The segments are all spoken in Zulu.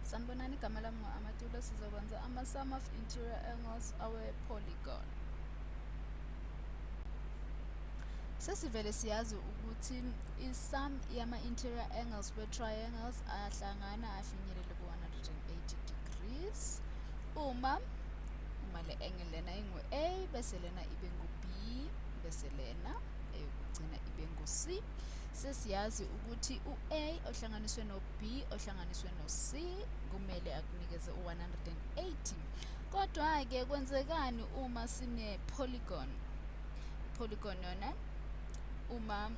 Sanibonani, igama lami ngu-Amatula. Sizokwenza ama-sum of interior angles awe-polygon. Sesivele siyazi ukuthi i-sum yama-interior angles we-triangles ayahlangana afinyelele ku-180 degrees. Uma le angle lena ingu-A, bese lena ibe ngu-B, bese lena eyokugcina ibe ngu-C. Sesiyazi ukuthi u-A ohlanganiswe no-B ohlanganiswe no-C kumele akunikeze u-180. Kodwa-ke kwenzekani uma sine-polygon? I-polygon yona uma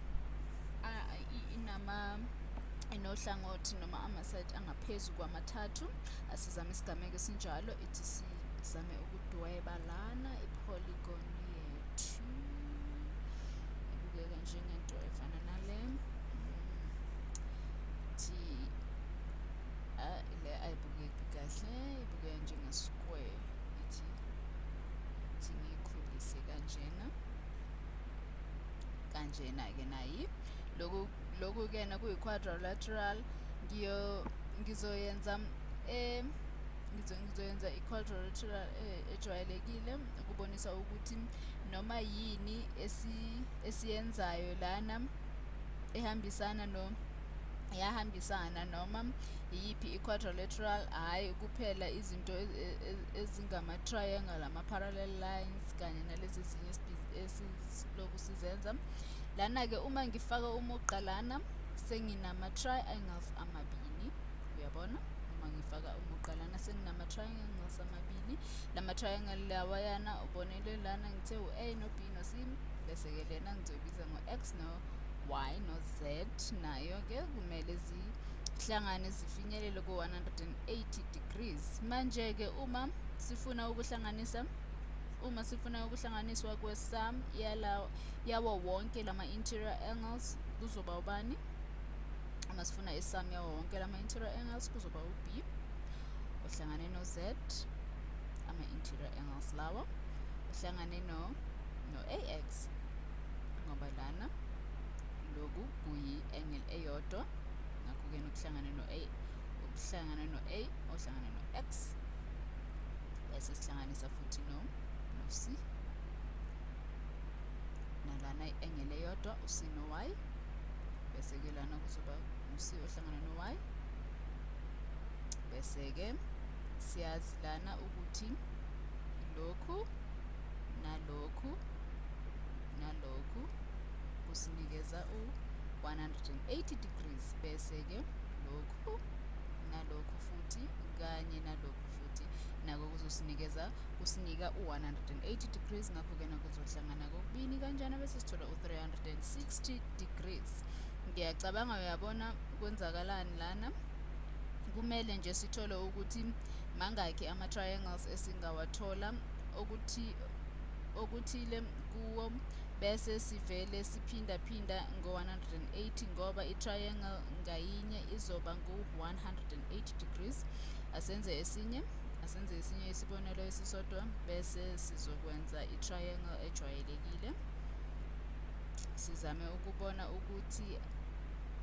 inohlangothi noma ama-side angaphezu kwamathathu, asizame isigameko esinjalo, ithi sizame ukudweba lana i-polygon yethu ibukeka njengento efana nale. Le ayibukeki kahle, ibukeka njenge-square. Ithi ngiyikhulise kanjena-ke nayi. Lokhu-ke kuyi-quadrilateral. Ngizoyenza i-quadrilateral ejwayelekile ukubonisa ukuthi noma yini esiyenzayo lana yahambisana noma yiphi i-quadrilateral, hhayi kuphela izinto ezingama-triangle, ama-parallel lines kanye nalezi ezinye esiloku sizenza. Lana-ke uma ngifaka umugqa lana senginama-triangles amabili, uyabona? Uma ngifaka umugqa lana senginama-triangles amabili. Lama-triangle lawayana ubonele lana ngithe u-A no-B no-C, bese-ke lena ngizoyibiza ngo-X no-Y no-Z. Nayo-ke kumele zihlangane zifinyelele ku-180 degrees. Manje-ke uma sifuna ukuhlanganiswa kwe-sum yawo wonke lama-interior angles kuzoba ubani? Uma sifuna i-sum yawo wonke lama-interior angles kuzoba u-B uhlangane no-Z, ama-interior angles lawa, uhlangane no-AX ngoba lana loku kuyi-angle eyodwa, ngakho-ke nokuhlangane no-A uhlangane no-X, bese sihlanganisa futhi no-C. Nalana i-angle eyodwa u-C no-Y, bese-ke lana kuzoba u-C ohlangana no-Y. Bese-ke siyazi lana ukuthi lokhu nalokhu kusinikeza u-180 degrees. Bese-ke lokhu nalokhu futhi kanye nalokhu futhi nako kusinika u-180 degrees. Ngakho-ke kuzohlangana kokubili kanjana bese sithola u-360 degrees. Ngiyacabanga uyabona kwenzakalani lana. Kumele nje sithole ukuthi mangakhi ama-triangles esingawathola okuthile kuwo, bese sivele siphinda ngo-180 ngoba i-triangle ngayinye izoba ngu-180 degrees. Asenze esinye isibonelo esisodwa, bese sizokwenza i-triangle ejwayelekile. Sizame ukubona ukuthi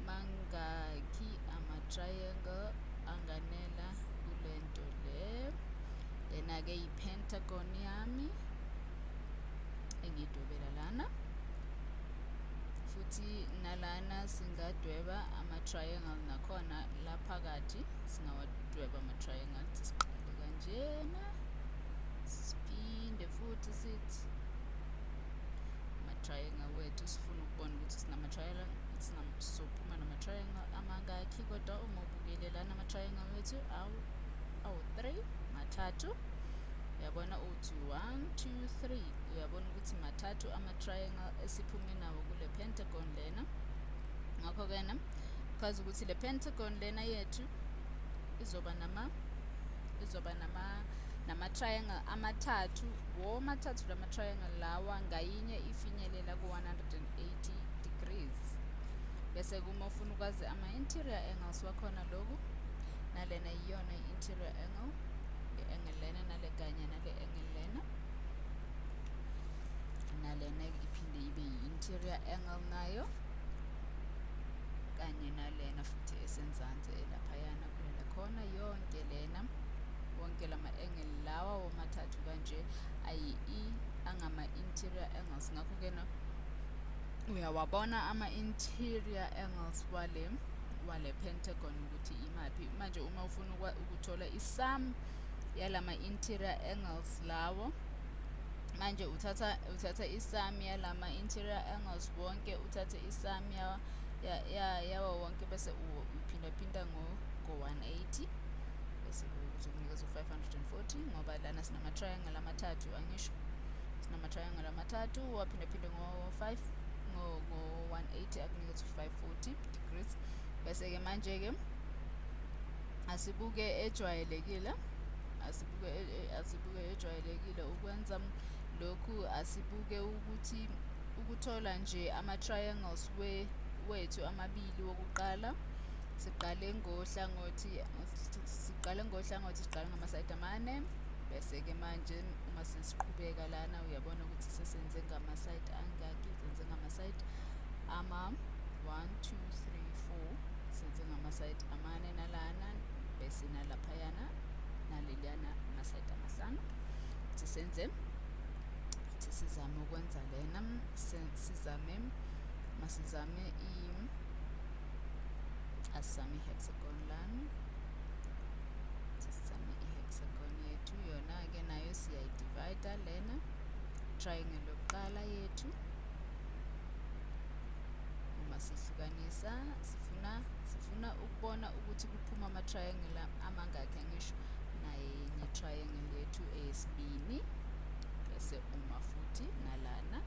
mangakhi ama-triangle anganela kule nto le. Lena-ke yi-pentagon yami engiyidwebela lana, futhi nalana singadweba ama-triangle nakhona la phakathi singawadweba ama-triangle. Siqale kanjena siphinde futhi sithi ama-triangle wethu sifuna ukubona ukuthi sizophuma nama-triangle amangakhi. Kodwa uma ubukele lana ama-triangle wethu awu-3 mathathu, uyabona uthi 1 2 3, uyabona ukuthi mathathu ama-triangle esiphume nawo kule pentagon lena. Ngakho-ke because ukuthi le pentagon lena yethu izoba nama-triangle amathathu, womathathu lama-triangle lawa ngayinye ifinyelela ku-180 degrees. Bese kuma ufuna ukwazi ama-interior angles wakhona, lokhu nalena yiyona i-interior angle, i-angle lena nale kanye nale angle lena, nalena iphinde ibe yi-interior angle nayo, kanye nalena futhi esenzansi elaphayana kulela khona, yonke ke lena wonke lama angle lawa womathathu kanje ayi angama-interior angles. Ngakho-ke uyawabona ama-interior angles wale pentagon ukuthi imaphi. Manje uma ufuna ukuthola isum yalama interior angles lawo, manje uthatha isum yalama interior angles wonke, uthathe isum yawo wonke bese uphinda ngo-180 bese kuzokunikeza u-540 ngoba lana sinama-triangle amathathu angisho. Sinama-triangle amathathu waphinda ngo-180 akunikeza u-540 degrees. Bese-ke manje-ke asibuke ejwayelekile. Asibuke ejwayelekile ukwenza lokhu. Asibuke ukuthi ukuthola nje ama-triangles wethu amabili wokuqala. Siqale ngohlangothi, siqale ngamasayidi amane. Bese-ke manje uma sesiqhubeka lana uyabona ukuthi sesenze ngamasayidi angaki. Senze ngamasayidi ama-1, 2, 3, 4. Senze ngamasayidi amane nalana, bese nalaphayana naleliyana amasayidi amahlanu. Sizame ukwenza lena. Masizame asizame i-hexagon lana. Sizame i-hexagon yethu yona-ke nayo siyayidivida lena. Triangle yokuqala yethu uma sihlukanisa sifuna ukubona ukuthi kuphuma ama-triangle amangaki angisho nayenye triangle yethu eyesibini. Bese uma futhi nalana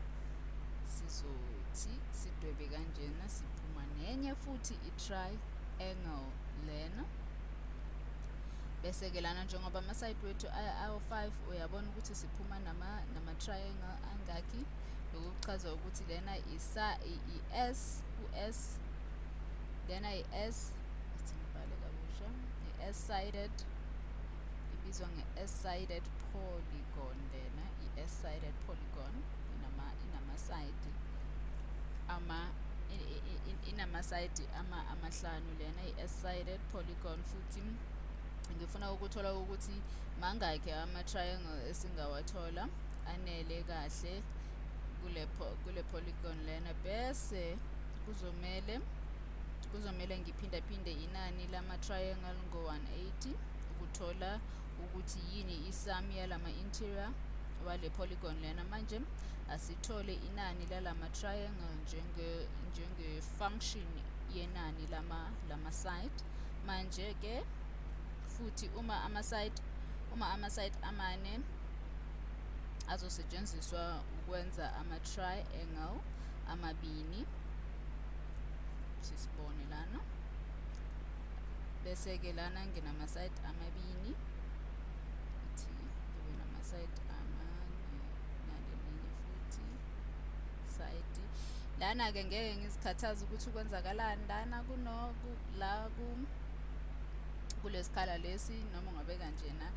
sizothi sidwebe kanjena siphuma nenye futhi i-triangle lena. Bese-ke lana njengoba ama-side wethu awu-5 uyabona ukuthi siphuma nama-triangle angaki. Lokhu kuchaza ukuthi lena i-S, u-S, lena i-S, ithi ngibhale kabusha, i-S-sided ibizwa nge-S-sided polygon lena. I-S-sided polygon inamasayidi inamasayidi amahlanu lena i-S-sided polygon. Futhi ngifuna ukuthola ukuthi mangakhi ama-triangle esingawathola anele kahle kule polygon lena. Bese kuzomele ngiphindaphinde inani lama-triangle ngo-180 ukuthola ukuthi yini isum yalama interior wale polygon lena. Manje asithole inani lalama-triangle njenge-function yenani lama-side. Manje-ke futhi uma ama-side amane azosetshenziswa ukwenza ama-triangle amabini. Sisibone lana. Bese-ke lana nginama-side amabini. Ithi kube nama-side amane nalelinye futhi side. Lana-ke ngeke ngizikhathaze ukuthi ukwenzakalani lana kulesikhala lesi, noma ungabeka njena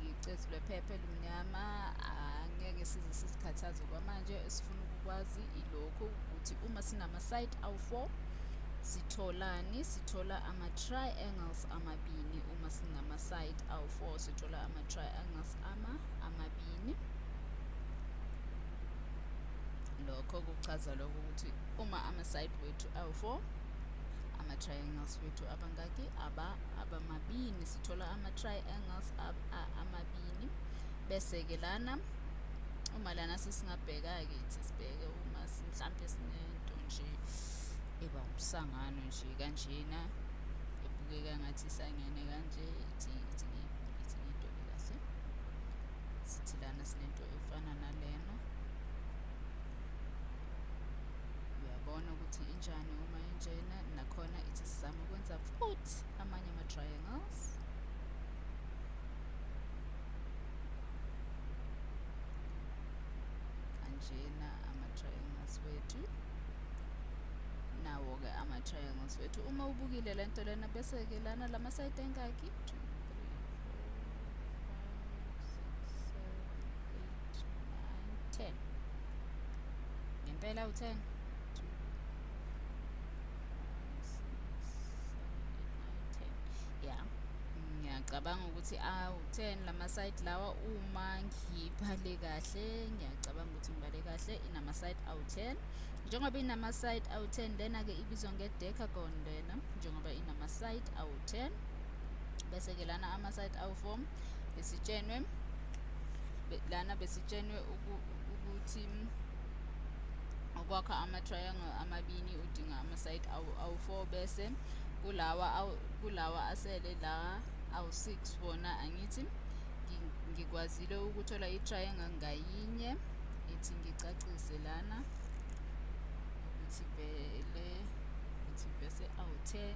icezu lephepha elimnyama. Angeke size sizikhathaze kwamanje. Esifuna ukukwazi ilokhu ukuthi uma sinama-side awu-4 sitholani. Sithola ama-triangles amabini. Uma sinama-side awu-4 sithola ama-triangles amabini. Lokho kuchaza lokho ukuthi uma ama-side wethu awu-4 ama-triangles wethu abangaki abamabini. Sithola ama-triangles amabini. Bese-ke lana uma lana sesingabheka-ke ithi sibheke uma mhlampe sinento nje eba umsangano nje kanjena ebukeka ngathi isangene kanje. Ithi ngidwebe kahle. Sithi lana sinento efana nalena. Uyabona ukuthi injani uma injena. Nakhona ithi sizame ukwenza futhi amanye ama-triangles. Kanjena ama-triangles wethu. Nawo-ke ama-triangles wethu uma ubukile lento lena. Bese-ke lana lama-side engaki 2, 3, 4, 5, 6, 7, 8, 9, 10. Ngempela u-10. ngiyacabanga ukuthi awu-10 lama-side lawa uma ngibhale kahle, ngiyacabanga ukuthi ngibale kahle inama-side awu-10. Njengoba inama-side awu-10 lena-ke ibizwa nge-decagon lena njengoba inama-side awu-10. Bese-ke lana ama-side awu-4 besitshenwe lana besitshenwe ukuthi ukwakha ama-triangle amabini udinga ama-side awu-4 bese kulawa asele la awu-6 wona angithi ngikwazile ukuthola i-triangle ngayinye. Ithi ngicacise lana ukuthi vele ukuthi bese awu-10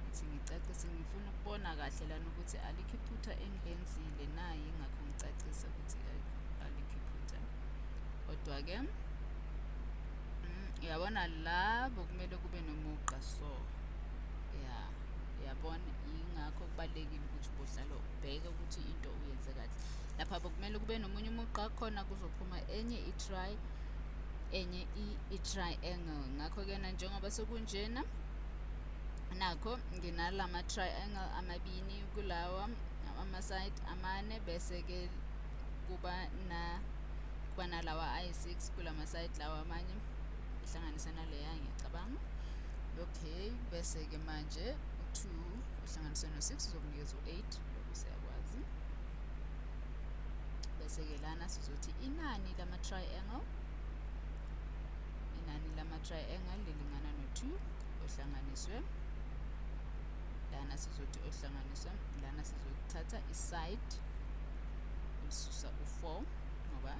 ithi ngicacise ngifuna ukubona kahle lana ukuthi alikho iphutha engilenzile na, yingakho ngicacisa ukuthi alikho iphutha. Kodwa-ke uyabona la bokumele kube nomugqa so yabona, yingakho kubalulekile ukuthi ubohlala ubheke ukuthi into uyenze kahle. Lapha bokumele kube nomunye umugqa khona kuzophuma enye enye i-triangle. Ngakho-ke na njengoba sekunjena nakho nginalama triangle amabini kulawa ama-side amane bese-ke kuba nalawa ayi-6 kulama-side lawa amanye ihlanganisa naleya ngiyacabanga. Okay, bese-ke manje u-2 uhlanganise no-6 uzokunikeza u-8, lokhu siyakwazi. Bese-ke lana sizothi inani lama-triangle lilingana no-2 ohlanganiswe lana sizothi ohlanganiswe lana sizothatha iside ulisusa u-4 ngoba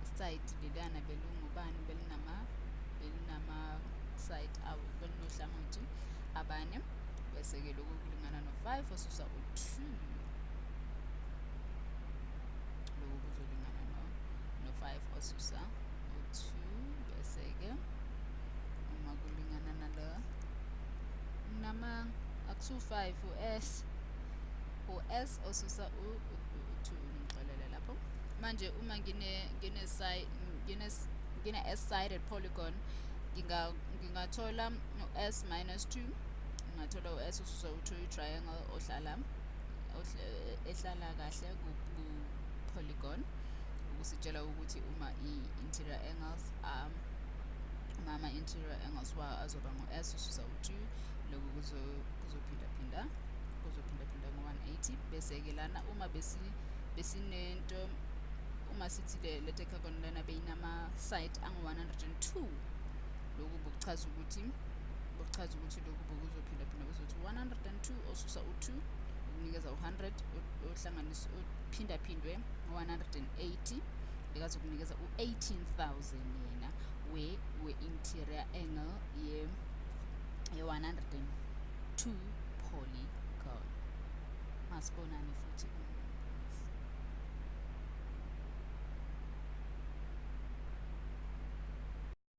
iside lelana belungubani belinama-side belinohlangothi abane. Bese-ke lokhu kulingana no-5 osusa u-2, lokhu kuzolingana no-5 osusa u-2. Bese-ke uma kulingana akusu-5 u-s osusa u-2 ngixolele lapho. Manje uma ngine-s-sided polygon ngingathola u-s minus 2, ngingathola u-s osusa u-2 i-triangle ehlala kahle ku-polygon ukusitshela ukuthi uma i-interior angles ama-interior angles wayo azoba ngo-s ususa u-2, lokhu kuzophindaphinda ngo-180. Bese-ke lana uma besinento uma sithi le decagon lana beyinama-side angu-102, lokhu bokuchaza ukuthi lokhu bokuzophindaphinda kuzothi 102 osusa u-2 ukunikeza u-100 ohlanganisa uphindaphindwe ngo-180 likazokunikeza u-18,000 yena we-interior angle ye-102 polygon. Masibonani futhi.